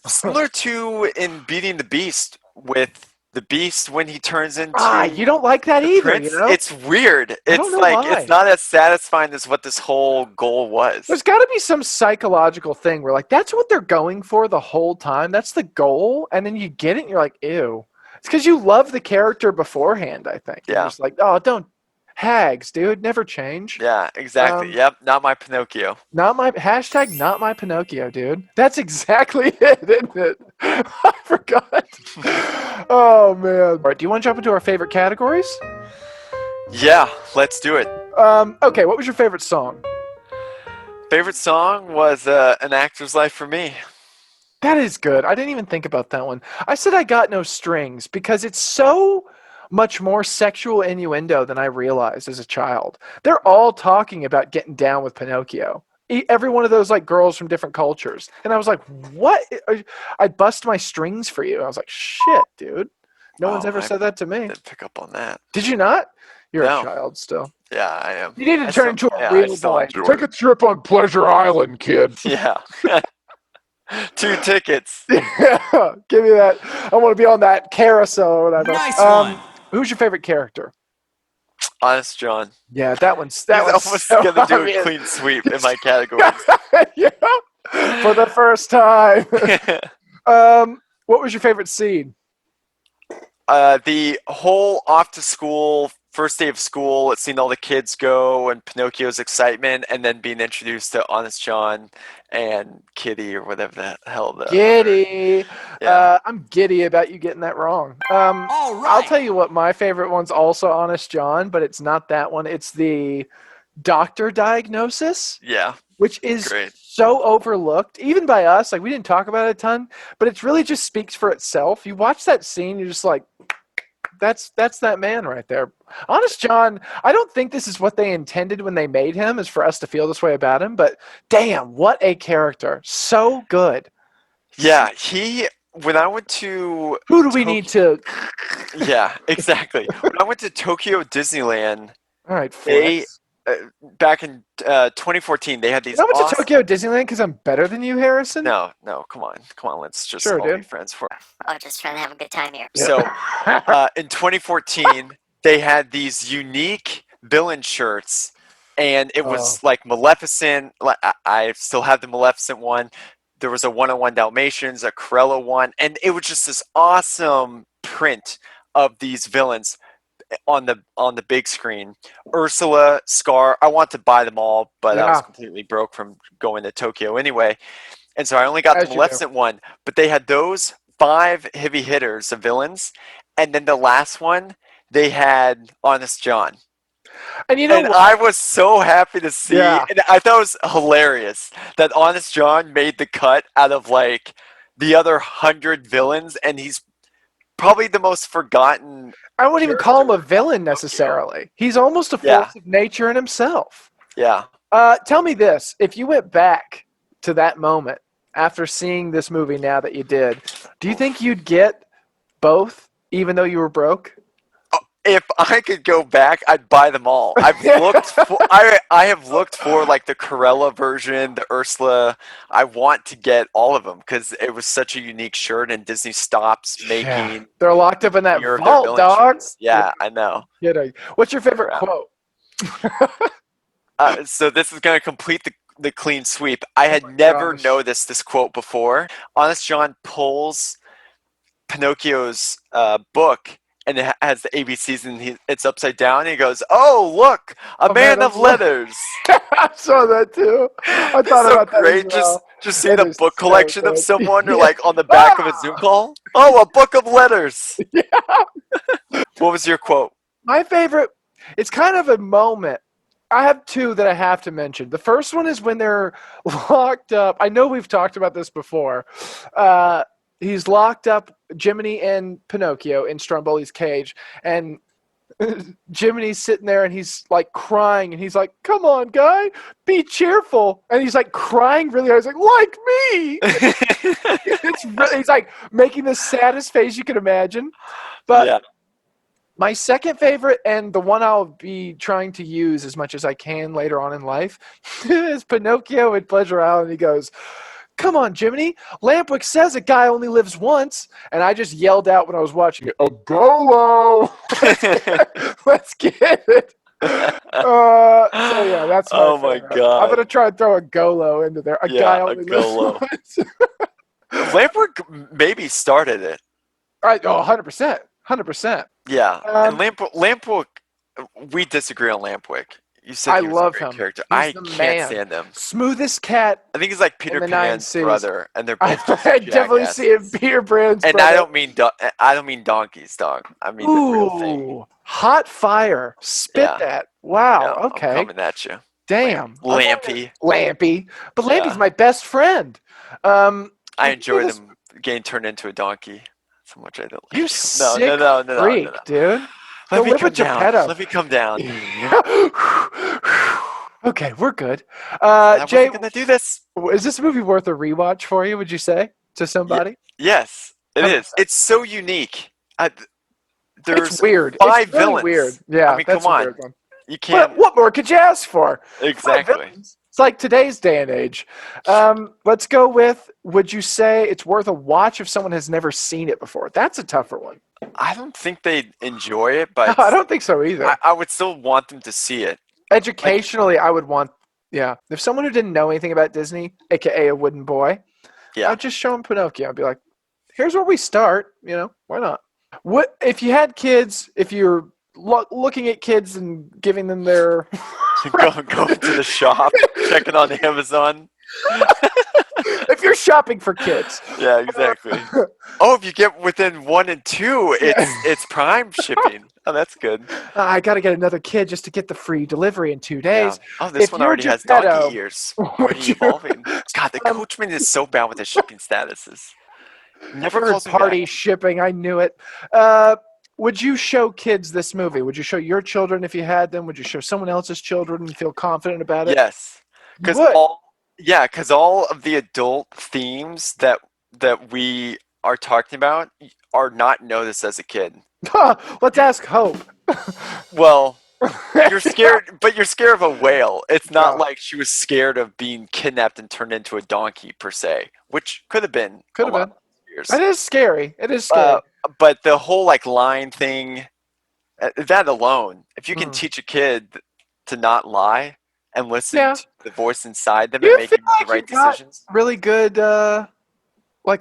similar to in Beating the Beast with the Beast when he turns into You don't like that the either, prince. you know? It's weird. I don't It's know like why. it's not as satisfying as what this whole goal was. There's got to be some psychological thing where, like, that's what they're going for the whole time. That's the goal, and then you get it, and you're like, ew. It's because you love the character beforehand, I think. You're Yeah. just like, oh, don't. Hags, dude, never change. Yeah, exactly. Yep, not my Pinocchio. Not my Pinocchio, dude. That's exactly it, isn't it? I forgot. Oh man. All right, do you want to jump into our favorite categories? Yeah, let's do it. Okay, what was your favorite song? Favorite song was An Actor's Life for Me. That is good. I didn't even think about that one. I said I got no strings because it's so much more sexual innuendo than I realized as a child. They're all talking about getting down with Pinocchio. Every one of those like girls from different cultures. And I was like, what? I bust my strings for you. I was like, shit, dude. No one's ever said that to me. Didn't pick up on that. Did you not? You're No. a child still. Yeah, I am. You need to turn into a I real still boy. enjoy Take a trip on Pleasure Island, kid. Yeah. 2 tickets. Yeah, give me that. I want to be on that carousel or whatever. Nice one. Who's your favorite character? Honest John. Yeah, that one's He's one's almost so going to do a obvious. clean sweep in my categories. Yeah, for the first time. What was your favorite scene? The whole off to school, first day of school, seeing all the kids go and Pinocchio's excitement, and then being introduced to Honest John and Kitty or whatever the hell the Giddy. Yeah. I'm giddy about you getting that wrong. All right. I'll tell you what, my favorite one's also Honest John, but it's not that one. It's the doctor diagnosis, Yeah, which is great. so overlooked, even by us. Like, we didn't talk about it a ton, but it really just speaks for itself. You watch that scene, you're just like, that's that man right there. Honest John, I don't think this is what they intended when they made him, is for us to feel this way about him, but damn, what a character. So good. Yeah, when I went to Who do we need to... Yeah, exactly. When I went to Tokyo Disneyland, All right, they flex. back in 2014, they had these I went awesome... to Tokyo Disneyland because I'm better than you, Harrison? No, come on, let's just Sure, all be dude. friends for. Oh, just trying to have a good time here. So, in 2014, they had these unique villain shirts, and it was like Maleficent. I still have the Maleficent one. There was a 101 Dalmatians, a Corella one, and it was just this awesome print of these villains on the big screen. Ursula, Scar. I want to buy them all, but I was Yeah. completely broke from going to Tokyo anyway, and so I only got As the you do. Maleficent one. But they had those 5 heavy hitters of villains, and then the last one they had Honest John. And you know And what? I was so happy to see, Yeah. and I thought it was hilarious that Honest John made the cut out of like the other 100 villains, and he's probably the most forgotten. I wouldn't even call him a character. villain necessarily. He's almost a force Yeah. of nature in himself. Yeah. Tell me this. If you went back to that moment after seeing this movie now that you did, do you think you'd get both even though you were broke? If I could go back, I'd buy them all. I've looked for, I have looked for like the Corella version, the Ursula. I want to get all of them because it was such a unique shirt, and Disney stops making They're locked up in that your- their vault, villain dog. shirts. Yeah, I know. Kidding. What's your favorite Crap. quote? So this is going to complete the clean sweep. I had my never gosh. noticed this quote before. Honest John pulls Pinocchio's book, and it has the ABCs, and it's upside down. And he goes, "Oh, look, a man of letters." I saw that too. I thought so about that great. as well. Just see It the is book so collection of good. someone, or Yeah. like on the back of a Zoom call. Oh, a book of letters. Yeah. What was your quote? My favorite, it's kind of a moment. I have 2 that I have to mention. The first one is when they're locked up. I know we've talked about this before. He's locked up, Jiminy and Pinocchio, in Stromboli's cage. And Jiminy's sitting there and he's like crying. And he's like, come on, guy, be cheerful. And he's like crying really hard. He's like me. He's like making the saddest face you can imagine. But Yeah. my second favorite, and the one I'll be trying to use as much as I can later on in life, is Pinocchio in Pleasure Island. He goes, Come on, Jiminy. Lampwick says a guy only lives once. And I just yelled out when I was watching it, AGOLO! Let's get it. So yeah, that's my Oh my favorite. God. I'm gonna try and throw a Golo into there. A Yeah, guy a only lives Golo. once. Lampwick maybe started it. Right, 100%. 100%. Yeah, Um, and Lampwick, we disagree on Lampwick. You said I he was love a great him. character. He's I the can't man. stand him. Smoothest cat. I think he's like Peter the nine Pan's Cs. brother, and they're I both just definitely see him, jackasses. Peter Brand's And brother. I don't mean donkeys, dog. I mean the real thing. Ooh, hot fire. Spit Yeah. that. Wow, Yeah, okay. I'm coming at you. Damn. Lampy. Lampy. But Lampy's Yeah. my best friend. I you enjoy give us- them getting turned into a donkey. So much I don't like You him. sick No. freak, dude. Let Go me live come with down. Gepetto. Let me come down. Okay, we're good. I Jay, wasn't gonna do this. is this movie worth a rewatch for you, would you say, to somebody? Yes, it 100%. is. It's so unique. There's It's weird. 5 it's really villains. weird. Yeah, I mean, that's come a on. weird one. You can't. What more could you ask for? 5 Exactly. villains. It's like today's day and age. Let's go with, would you say it's worth a watch if someone has never seen it before? That's a tougher one. I don't think they'd enjoy it, but I don't think so either. I would still want them to see it. Educationally, I would want, if someone who didn't know anything about Disney, aka a wooden boy, Yeah. I'd just show them Pinocchio and be like, here's where we start, why not? What if you had kids, if you're looking at kids and giving them their Going to the shop, checking on Amazon. if you're shopping for kids. Yeah, exactly. Oh, if you get within 1 and 2, it's Prime shipping. Oh, that's good. I got to get another kid just to get the free delivery in 2 Yeah. days. Oh, this If one you're already has Gepetto, donkey ears. would Already you- evolving. God, the coachman is so bad with his shipping statuses. Never Third calls me party back. shipping. I knew it. Would you show kids this movie? Would you show your children if you had them? Would you show someone else's children and feel confident about it? Yes. You Because would. all of the adult themes that we are talking about are not noticed as a kid. Let's ask Hope. Well, you're scared, but you're scared of a whale. It's not Yeah. like she was scared of being kidnapped and turned into a donkey per se, which could have been. Could a have lot been. of years. It is scary. It is scary. But the whole line thing, that alone, if you can Mm. teach a kid to not lie and listen Yeah. to the voice inside them You and make feel the like right you got decisions. Really good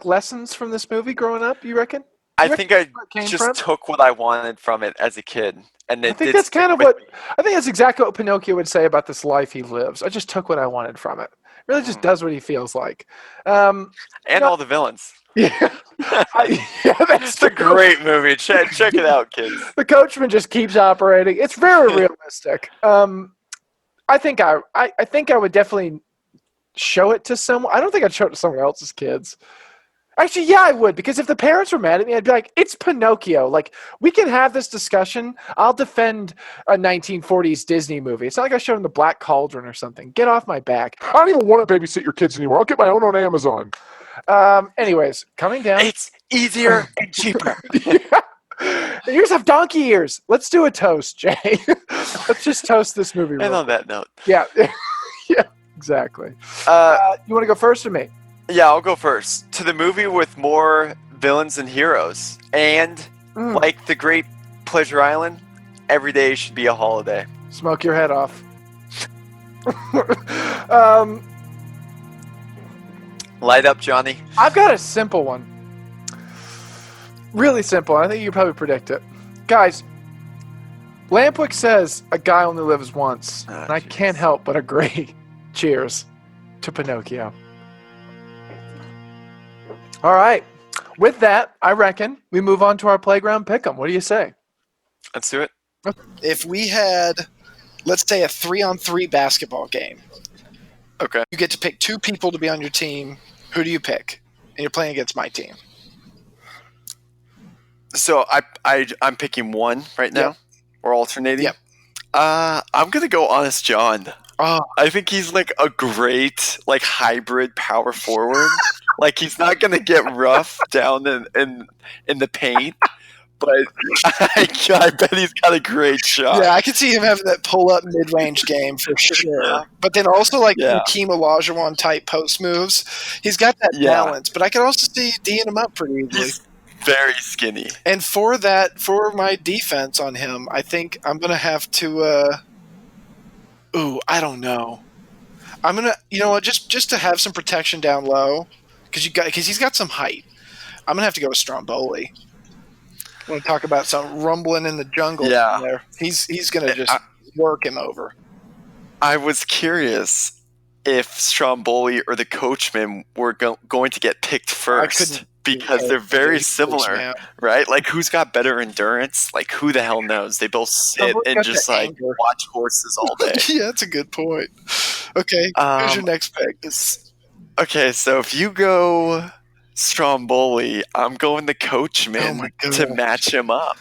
lessons from this movie growing up, you reckon? I You think I where it came just from? took what I wanted from it as a kid, and it I think did that's stick kind of with what me. I think that's exactly what Pinocchio would say about this life he lives. I just took what I wanted from it. Really just does what he feels like. And no- all the villains. Yeah, that's It's a true. great movie. Check it out, kids. The coachman just keeps operating. It's very realistic. I think I would definitely show it to someone. I don't think I'd show it to someone else's kids. Actually, yeah, I would, because if the parents were mad at me, I'd be like, it's Pinocchio. Like, we can have this discussion. I'll defend a 1940s Disney movie. It's not like I showed them the Black Cauldron or something. Get off my back. I don't even want to babysit your kids anymore. I'll get my own on Amazon. Anyways, coming down. It's easier and cheaper. Yours have donkey ears. Let's do a toast, Jay. Let's just toast this movie. And Real on that note, Yeah. Yeah, exactly. You want to go first or me? yeah, I'll go first. To the movie with more villains and heroes, and like the great Pleasure Island, every day should be a holiday. Smoke your head off. Light up, Johnny. I've got a simple one. Really simple. I think you can probably predict it. Guys, Lampwick says a guy only lives once, and I can't help but agree. Cheers to Pinocchio. All right. With that, I reckon we move on to our playground pick'em. What do you say? Let's do it. If we had, let's say, a 3-on-3 basketball game, Okay. you get to pick 2 people to be on your team. Who do you pick? And you're playing against my team. So I'm picking one right now. Yep. We're alternating. Yep. I'm gonna go Honest John. Oh, I think he's like a great hybrid power forward. Like he's not gonna get rough down in the paint, but I bet he's got a great shot. Yeah, I could see him having that pull-up mid-range game for sure. Yeah. But then also like Yeah. Hakeem Olajuwon type post moves. He's got that Yeah. balance, but I could also see D'ing him up pretty easily. He's very skinny. And for my defense on him, I think I'm gonna have to. I don't know. I'm gonna, you know what, just to have some protection down low, because he's got some height. I'm gonna have to go with Stromboli. I want to talk about some rumbling in the jungle. Yeah. There, he's gonna just work him over. I was curious if Stromboli or the coachman were going to get picked first because they're very similar, right? Like, who's got better endurance? Like, who the hell knows? They both sit and just like watch horses all day. Yeah, that's a good point. Okay, who's your next pick? Okay, so if you go Stromboli, I'm going the coachman to match him up.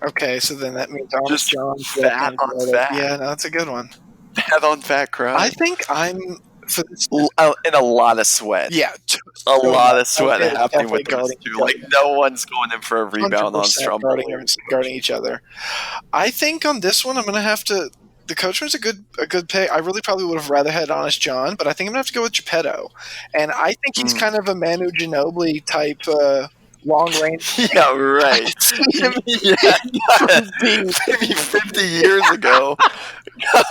Okay, so then that means Honest Just John. fat on fat. Yeah, no, that's a good one. Fat on fat crowd. I think I'm for this. And a lot of sweat. Yeah, A lot of sweat Okay, happening with definitely those two. Like, no one's going in for a rebound on 100% Stromboli. guarding each other. I think on this one, I'm going to have to. The coachman's a good pick. I really probably would have rather had Honest John, but I think I'm going to have to go with Gepetto. And I think he's kind of a Manu Ginobili type long range. Yeah, right. Maybe 50 years ago.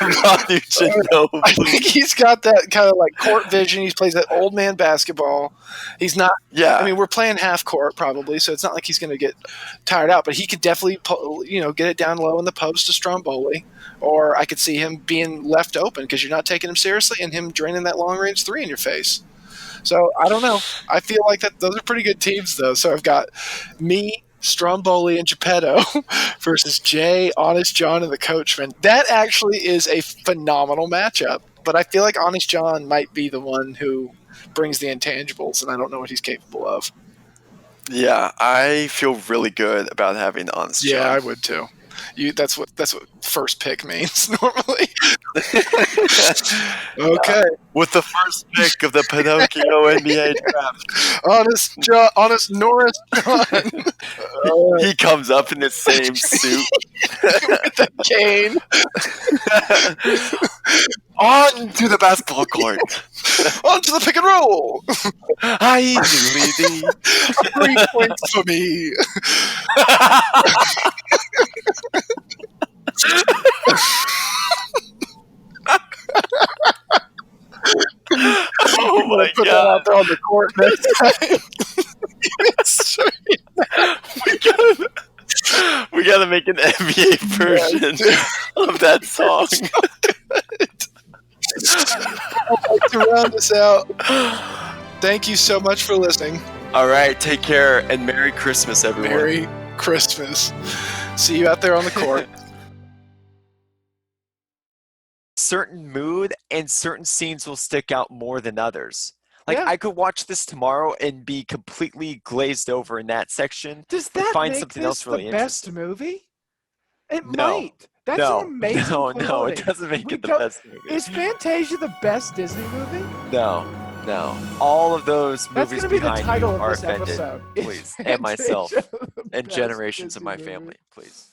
Manu Ginobili. I think he's got that kind of like court vision. He plays that old man basketball. He's not. Yeah. I mean, we're playing half court probably, so it's not like he's going to get tired out. But he could definitely, get it down low in the post to Stromboli, or I could see him being left open because you're not taking him seriously, and him draining that long range three in your face. So I don't know. I feel like those are pretty good teams, though. So I've got me, Stromboli, and Gepetto versus Jay, Honest John, and the coachman. That actually is a phenomenal matchup. But I feel like Honest John might be the one who brings the intangibles, and I don't know what he's capable of. Yeah, I feel really good about having Honest John. Yeah, I would too. That's what first pick means normally. Okay. With the first pick of the Pinocchio NBA draft. Honest Norris John. He comes up in the same suit. With the cane. On to the basketball court. On to the pick and roll. Hi, doodly 3 points for me. Oh my Put that out there on the court next time. we gotta make an NBA version of that song. I'd like to round this out. Thank you so much for listening. All right, take care and Merry Christmas, everyone. Merry Christmas. See you out there on the court. Certain mood and certain scenes will stick out more than others. Like, Yeah. I could watch this tomorrow and be completely glazed over in that section. Does but that find make something this else really the best interesting. movie? It No. might. That's No, an amazing no, quality. it doesn't make We it the don't- best movie. Is Fantasia the best Disney movie? No. All of those That's movies going to be the behind title you of are this offended, episode. Is please, and myself, Fantasia the and best generations of Disney my movie? family, please.